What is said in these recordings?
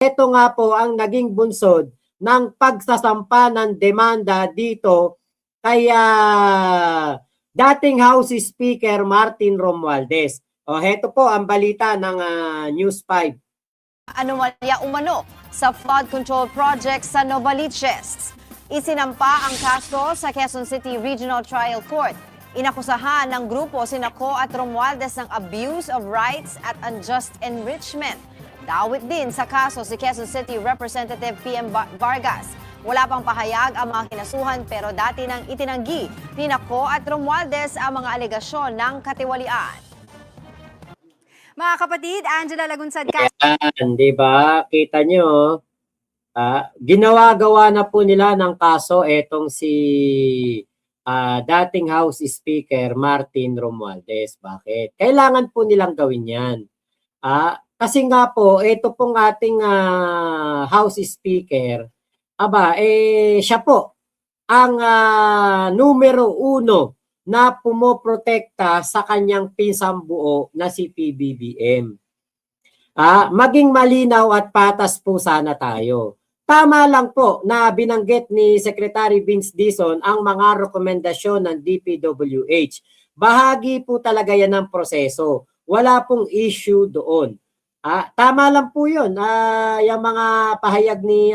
ito nga po ang naging bunsod ng pagsasampa ng demanda dito kay dating House Speaker Martin Romualdez. O heto po ang balita ng News 5. Anomalya umano sa flood control project sa Novaliches. Isinampa ang kaso sa Quezon City Regional Trial Court. Inakusahan ng grupo sina Ko at Romualdez ng abuse of rights at unjust enrichment. Dawit din sa kaso si Quezon City Representative PM Vargas. Wala pang pahayag ang mga kinasuhan pero dati nang itinanggi ni Ko at Romualdez ang mga alegasyon ng katiwalian. Mga kapatid, Angela Lagunsad. Yan, di ba? Kita nyo, ginawa-gawa na po nila ng kaso etong si dating House Speaker Martin Romualdez. Bakit? Kailangan po nilang gawin yan. Kasi nga po, ito pong ating House Speaker, siya po ang numero 1 na pumoprotekta sa kanyang pinsang buo na si PBBM. Maging malinaw at patas po sana tayo. Tama lang po na binanggit ni Secretary Vince Dizon ang mga rekomendasyon ng DPWH. Bahagi po talaga yan ng proseso. Wala pong issue doon. Tama lang po 'yun. Yung mga pahayag ni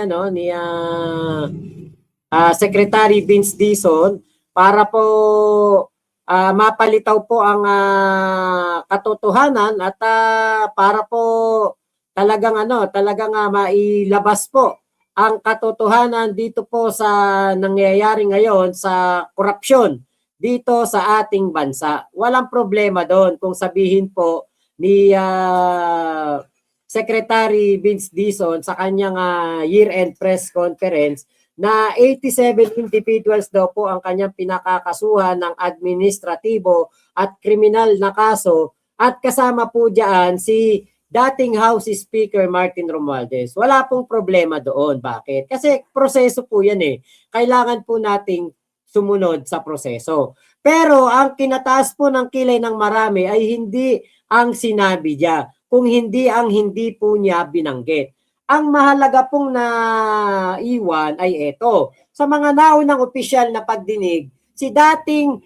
Secretary Vince Dizon para po mapalitaw po ang katotohanan at para po talagang mailabas po ang katotohanan dito po sa nangyayari ngayon sa korupsyon dito sa ating bansa. Walang problema doon kung sabihin po ni Secretary Vince Dizon sa kanyang year-end press conference na 87 individuals daw po ang kanyang pinakakasuhan ng administratibo at kriminal na kaso at kasama po diyan si dating House Speaker Martin Romualdez. Wala pong problema doon. Bakit? Kasi proseso po yan eh. Kailangan po nating sumunod sa proseso. Pero ang kinataas po ng kilay ng marami ay hindi ang sinabi niya, kung hindi ang hindi po niya binanggit. Ang mahalaga pong naiwan ay ito. Sa mga naunang opisyal na pagdinig, si dating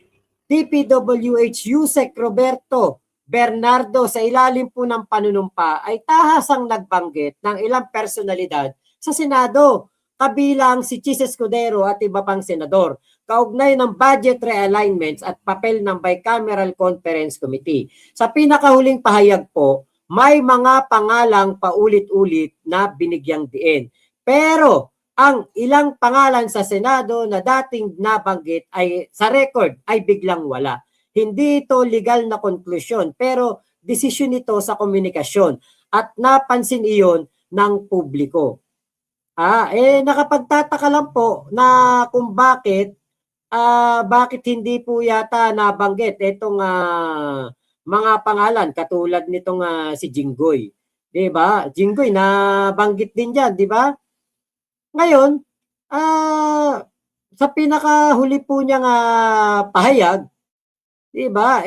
DPWH Yusek Roberto Bernardo sa ilalim po ng panunumpa ay tahasang nagbanggit ng ilang personalidad sa Senado, kabilang si Chis Escudero at iba pang senador, kaugnay ng budget realignments at papel ng Bicameral Conference Committee. Sa pinakahuling pahayag po, may mga pangalang paulit-ulit na binigyang diin. Pero ang ilang pangalan sa Senado na dating nabanggit ay sa record ay biglang wala. Hindi ito legal na konklusyon pero desisyon ito sa komunikasyon at napansin iyon ng publiko. Nakapagtataka lang po na kung bakit hindi po yata nabanggit itong mga pangalan katulad nitong si Jinggoy. 'Di ba? Jinggoy nabanggit din diyan, 'di ba? Ngayon, sa pinakahuli po niyang pahayag, 'di ba?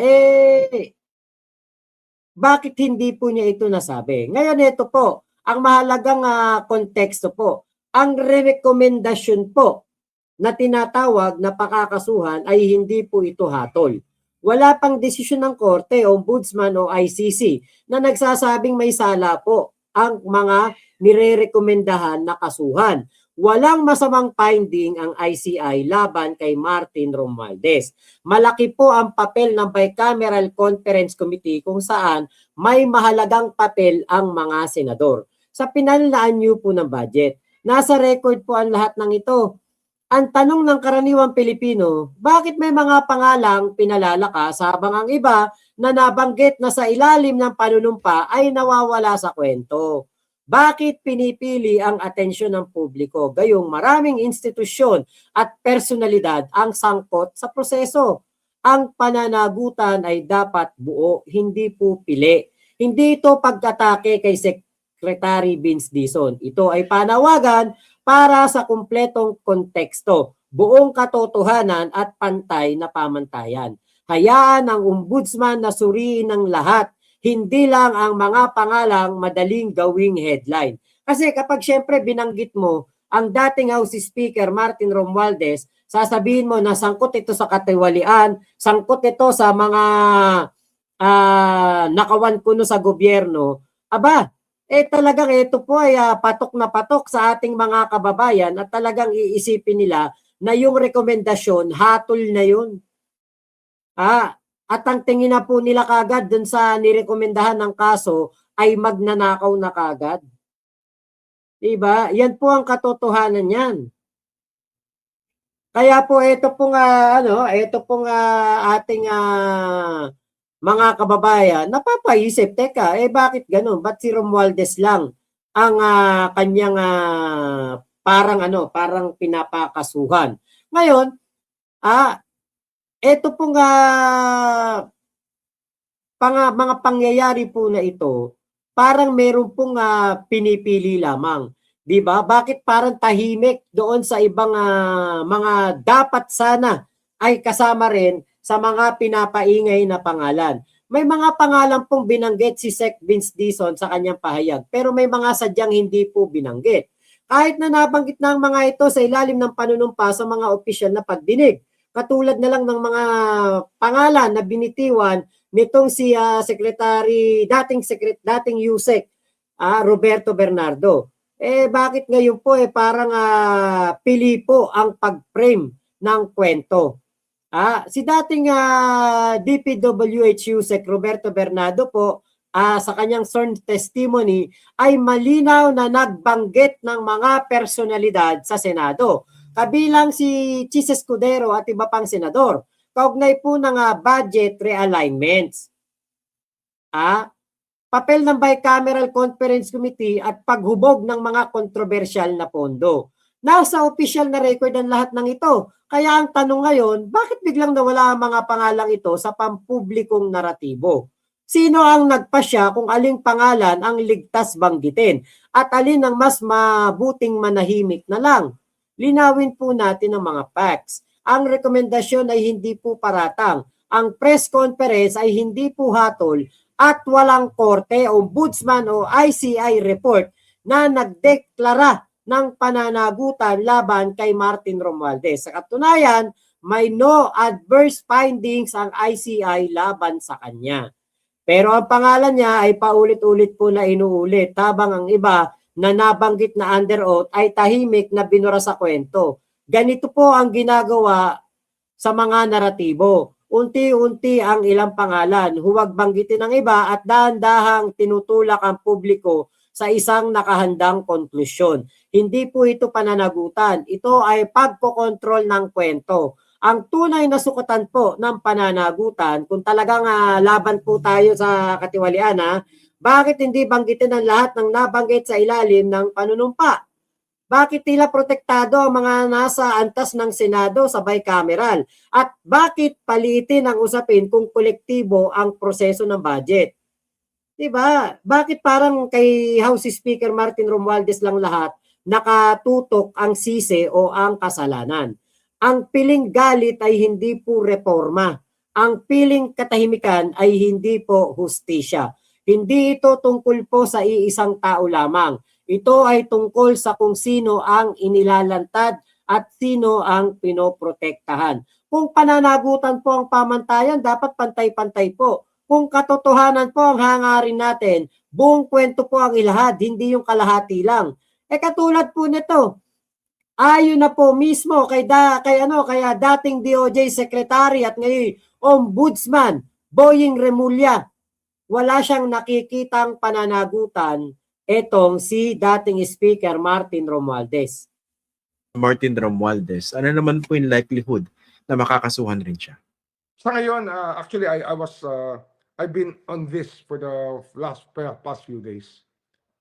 Bakit hindi po niya ito nasabi? Ngayon ito po, ang mahalagang konteksto po. Ang rekomendasyon po na tinatawag na pakakasuhan ay hindi po ito hatol. Wala pang desisyon ng Korte, Ombudsman o ICC na nagsasabing may sala po ang mga nirerekomendahan na kasuhan. Walang masamang finding ang ICI laban kay Martin Romualdez. Malaki po ang papel ng Bicameral Conference Committee kung saan may mahalagang papel ang mga senador. Sa pinanlaan niyo po ng budget, nasa record po ang lahat ng ito. Ang tanong ng karaniwang Pilipino, bakit may mga pangalang pinalalakas habang ang iba na nabanggit na sa ilalim ng panunumpa ay nawawala sa kwento? Bakit pinipili ang atensyon ng publiko gayong maraming institusyon at personalidad ang sangkot sa proseso? Ang pananagutan ay dapat buo, hindi po pili. Hindi ito pag-atake kay Secretary Vince Dizon. Ito ay panawagan para sa kumpletong konteksto, buong katotohanan at pantay na pamantayan. Hayaan ang ombudsman na suriin ng lahat, hindi lang ang mga pangalang madaling gawing headline. Kasi kapag syempre binanggit mo ang dating House Speaker Martin Romualdez, sasabihin mo na sangkot ito sa katiwalian, sangkot ito sa mga nakawan kuno sa gobyerno. Aba, talagang ito po ay patok na patok sa ating mga kababayan at talagang iisipin nila na yung rekomendasyon, hatol na yun. At ang tingin na po nila kagad dun sa nirekomendahan ng kaso ay magnanakaw na kagad. Diba? Yan po ang katotohanan yan. Kaya po ito pong ating mga kababayan napapaisip, teka, bakit ganun? Ba't si Romualdez lang ang kanyang parang pinapakasuhan? Ngayon, ito pong mga pangyayari po na ito, parang meron pong pinipili lamang. 'Di ba? Bakit parang tahimik doon sa ibang mga dapat sana ay kasama rin sa mga pinapaingay na pangalan. May mga pangalan pong binanggit si Sec Vince Dizon sa kanyang pahayag, pero may mga sadyang hindi po binanggit. Kahit na nabanggit na ang mga ito sa ilalim ng panunumpa sa mga opisyal na pagdinig. Katulad na lang ng mga pangalan na binitiwan nitong si dating USEC Roberto Bernardo. Bakit ngayon po parang pili po ang pag-frame ng kwento? Si dating DPWH USEC Roberto Bernardo po sa kanyang sworn testimony ay malinaw na nagbanggit ng mga personalidad sa Senado. Kabilang si Chis Escudero at iba pang senador. Kaugnay po ng budget realignments. Papel ng Bicameral Conference Committee at paghubog ng mga kontrobersyal na pondo. Nasa opisyal na record ang lahat ng ito. Kaya ang tanong ngayon, bakit biglang nawala ang mga pangalang ito sa pampublikong naratibo? Sino ang nagpasya kung aling pangalan ang ligtas banggitin at alin ang mas mabuting manahimik na lang? Linawin po natin ang mga facts. Ang rekomendasyon ay hindi po paratang. Ang press conference ay hindi po hatol at walang korte, ombudsman o ICI report na nagdeklara ng pananagutan laban kay Martin Romualdez. Sa katunayan, may no adverse findings ang ICI laban sa kanya. Pero ang pangalan niya ay paulit-ulit po na inuulit, habang ang iba na nabanggit na under oath ay tahimik na binura sa kwento. Ganito po ang ginagawa sa mga naratibo. Unti-unti ang ilang pangalan, huwag banggitin ang iba at dahan-dahang tinutulak ang publiko sa isang nakahandang konklusyon. Hindi po ito pananagutan. Ito ay pagkokontrol ng kwento. Ang tunay na sukatan po ng pananagutan, kung talagang laban po tayo sa katiwalian, bakit hindi banggitin ang lahat ng nabanggit sa ilalim ng panunumpa? Bakit tila protektado ang mga nasa antas ng Senado sa bicameral? At bakit paliitin ang usapin kung kolektibo ang proseso ng budget? Diba? Bakit parang kay House Speaker Martin Romualdez lang lahat nakatutok ang sisi o ang kasalanan? Ang piling galit ay hindi po reforma. Ang piling katahimikan ay hindi po hustisya. Hindi ito tungkol po sa iisang tao lamang. Ito ay tungkol sa kung sino ang inilalantad at sino ang pinoprotektahan. Kung pananagutan po ang pamantayan, dapat pantay-pantay po. Kung katotohanan po ang hangarin natin, buong kwento po ang ilahad, hindi yung kalahati lang. Katulad po nito, ayon na po mismo kay dating DOJ Secretary at ngayon Ombudsman Boying Remulla, wala siyang nakikitang pananagutan etong si dating Speaker Martin Romualdez. Martin Romualdez, ano naman po yung likelihood na makakasuhan rin siya? Sa ngayon, actually, I've been on this for the past few days.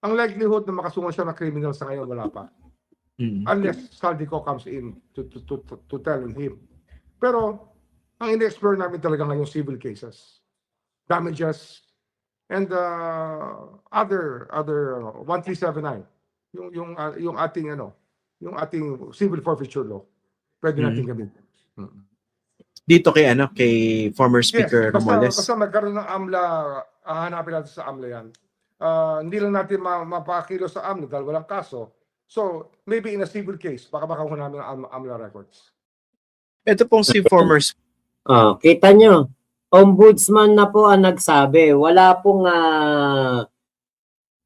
Ang likelihood na makasuhan siya ng criminal sa ngayon, wala pa. Unless Saldico comes in to tell on him. Pero, ang in-explore namin talaga ngayon civil cases, damages, and other 1379, yung ating civil forfeiture law, pwede natin gamitin. Dito kay former Speaker Romualdez. Basta magkaroon ng AMLA, hahanapin natin sa AMLA yan. hindi lang natin mapakilo sa AMLO dahil walang kaso. So, maybe in a civil case, baka makakuha namin ang AMLO records. Ito pong si former Kita nyo, ombudsman na po ang nagsabi. Wala pong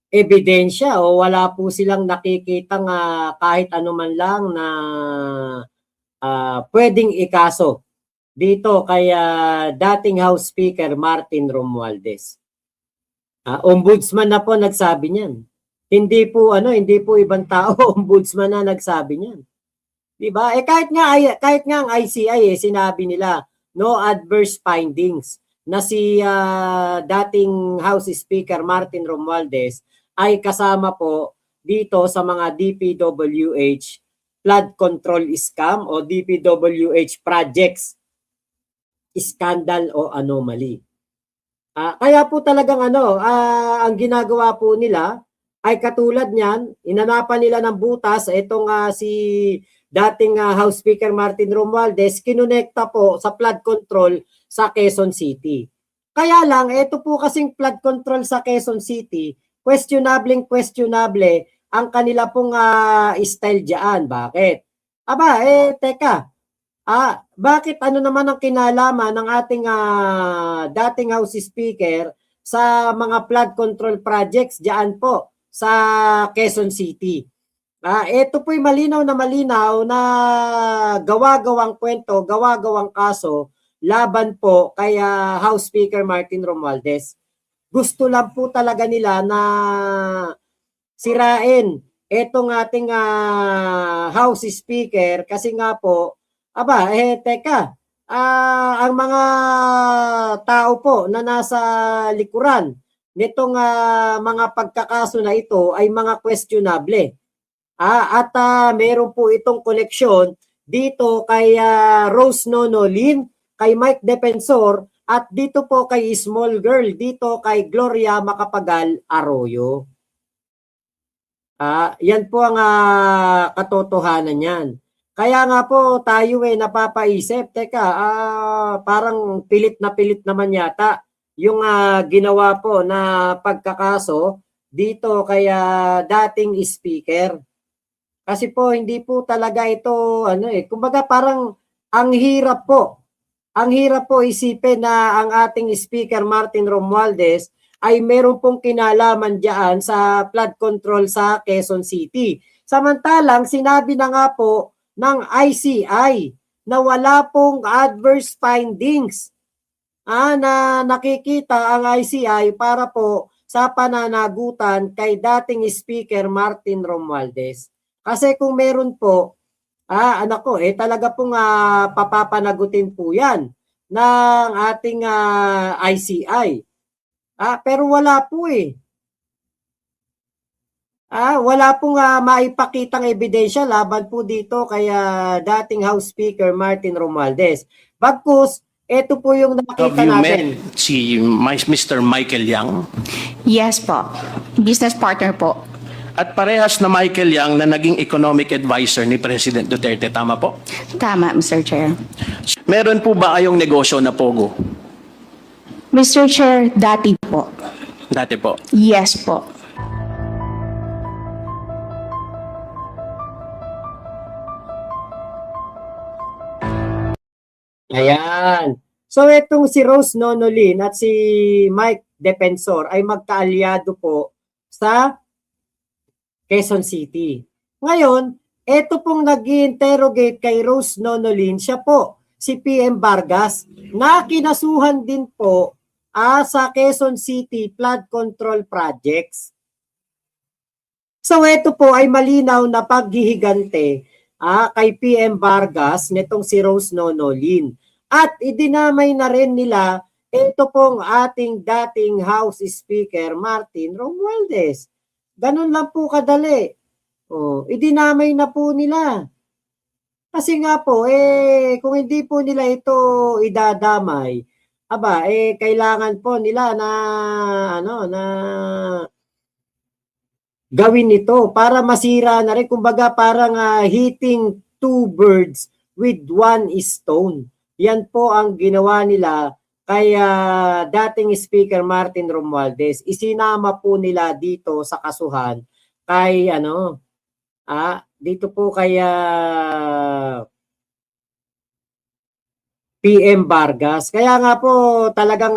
ebidensya o wala po silang nakikitang kahit anuman lang na pwedeng ikaso dito kay dating House Speaker Martin Romualdez. Ombudsman na po nagsabi niyan. Hindi po ibang tao, ombudsman na nagsabi niyan. 'Di ba? Kahit nga ang ICI sinabi nila no adverse findings na si dating House Speaker Martin Romualdez ay kasama po dito sa mga DPWH flood control scam o DPWH projects scandal o anomaly. Kaya po talagang ang ginagawa po nila ay katulad niyan, inanapan nila ng butas itong si dating House Speaker Martin Romualdez, kinonekta po sa flood control sa Quezon City. Kaya lang, ito po kasing flood control sa Quezon City, questionable ang kanila pong style diyan. Bakit? Teka. Bakit ano naman ang kinalaman ng ating dating House Speaker sa mga flood control projects diyan po sa Quezon City? Ito po'y malinaw na gawa-gawang kwento, gawa-gawang kaso laban po kay House Speaker Martin Romualdez. Gusto lang po talaga nila na sirain etong ating House Speaker kasi nga po, teka, ang mga tao po na nasa likuran nitong mga pagkakaso na ito ay mga questionable. At meron po itong koneksyon dito kay Rose Nonolin, kay Mike Defensor, at dito po kay Small Girl, dito kay Gloria Macapagal Arroyo. Yan po ang katotohanan yan. Kaya nga po tayo napapaisip, teka, parang pilit naman yata yung ginawa po na pagkakaso dito kay dating speaker. Kasi po hindi po talaga ito kumbaga parang ang hirap po isipin na ang ating Speaker Martin Romualdez ay meron pong kinalaman diyan sa flood control sa Quezon City. Samantalang sinabi na nga po ng ICI na wala pong adverse findings na nakikita ang ICI para po sa pananagutan kay dating Speaker Martin Romualdez. Kasi kung meron po, talaga pong papapanagutin po yan ng ating ICI. Pero wala po wala pong maipakitang ebidensya laban po dito kay dating House Speaker Martin Romualdez. Bagkus, ito po yung nakita Have you natin. met si Mr. Michael Yang? Yes po. Business partner po. At parehas na Michael Yang na naging economic advisor ni President Duterte, tama po? Tama, Mr. Chair. Meron po ba kayong negosyo na Pogo? Mr. Chair, dati po. Dati po. Yes po. Ayan. So itong si Rose Nonolin at si Mike Defensor ay magkaalyado po sa Quezon City. Ngayon, ito pong nag-interrogate kay Rose Nonolin, siya po, si PM Vargas, na kinasuhan din po sa Quezon City flood control projects. So ito po ay malinaw na paghihigante kay PM Vargas nitong si Rose Nonolin. At idinamay na rin nila ito pong ating dating House Speaker Martin Romualdez. Ganun lang po kadali. Idinamay na po nila. Kasi nga po, kung hindi po nila ito idadamay, kailangan po nila na gawin ito para masira na rin. Kumbaga parang hitting two birds with one stone. Yan po ang ginawa nila kay dating Speaker Martin Romualdez, isinama po nila dito sa kasuhan kay dito po kay PM Vargas. Kaya nga po talagang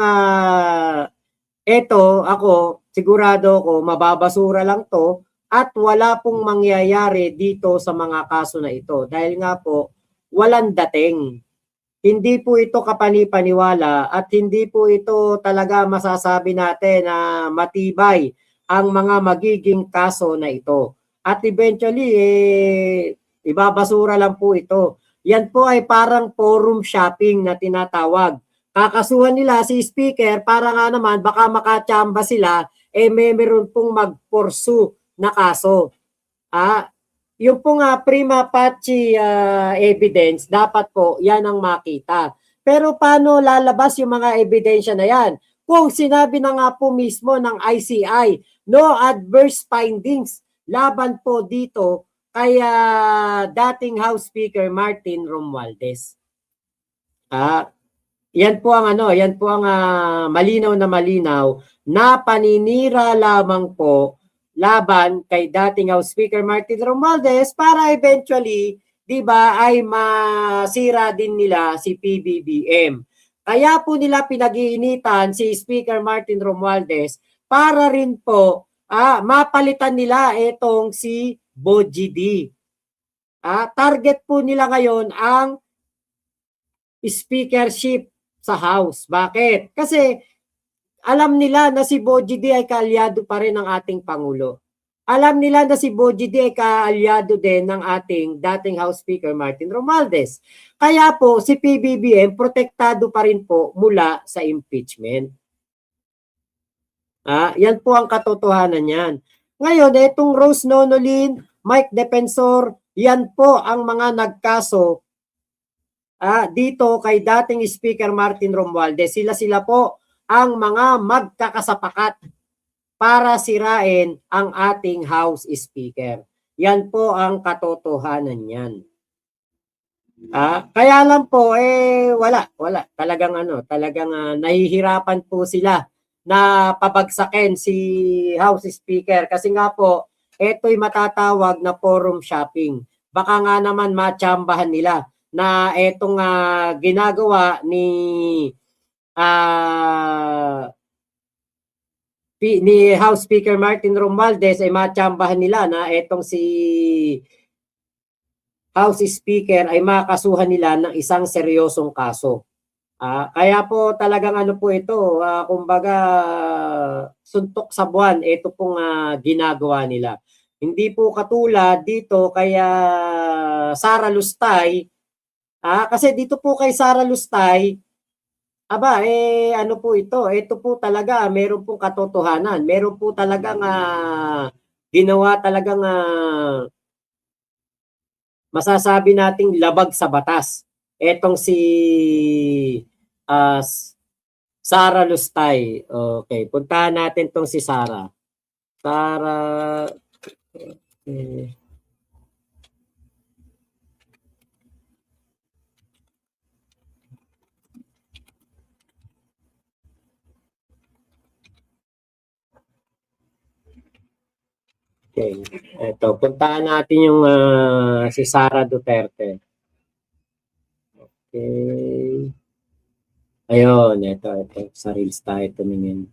eto ako sigurado ko mababasura lang to at wala pong mangyayari dito sa mga kaso na ito dahil nga po walang dating. Hindi po ito kapani-paniwala at hindi po ito talaga masasabi natin na matibay ang mga magiging kaso na ito. At eventually, ibabasura lang po ito. Yan po ay parang forum shopping na tinatawag. Kakasuhan nila si Speaker para nga naman baka makachamba sila, meron pong mag-pursue na kaso. Yung pong prima facie evidence, dapat po yan ang makita. Pero paano lalabas yung mga ebidensya na yan? Kung sinabi na nga po mismo ng ICI, no adverse findings laban po dito kay dating House Speaker Martin Romualdez. Yan po ang malinaw na paninira lamang po laban kay dating House Speaker Martin Romualdez para eventually, 'di ba, ay masira din nila si PBBM. Kaya po nila pinag-iinitan si Speaker Martin Romualdez para rin po mapalitan nila itong si Bogie D. Target po nila ngayon ang speakership sa House. Bakit? Kasi alam nila na si Bogie D ay kaalyado pa rin ng ating Pangulo. Alam nila na si Bogie D ay kaalyado din ng ating dating House Speaker Martin Romualdez. Kaya po si PBBM protektado pa rin po mula sa impeachment. Yan po ang katotohanan niyan. Ngayon, itong Rose Nonolin, Mike Defensor, yan po ang mga nagkaso dito kay dating Speaker Martin Romualdez. Sila po ang mga magkakasapakat para sirain ang ating House Speaker. Yan po ang katotohanan niyan. Kaya lang po wala. Talagang nahihirapan po sila na pabagsakin si House Speaker kasi nga po ito'y matatawag na forum shopping. Baka nga naman matsambahan nila na etong ginagawa ni House Speaker Martin Romualdez ay matsambahan nila na etong si House Speaker ay makasuhan nila ng isang seryosong kaso. Kaya po talagang po ito, kumbaga suntok sa buwan, ito pong ginagawa nila. Hindi po katulad dito kaya Sara Lustay, kasi dito po kay Sara Lustay, po ito po talaga, meron pong katotohanan, meron po talagang ginawa talagang masasabi nating labag sa batas. Etong si Sara Lustay. Okay, puntahan natin tong si Sara. Okay. Ito, puntahan natin yung si Sara Duterte. Okay. Ayun, ito. Sa Reels tayo tumingin.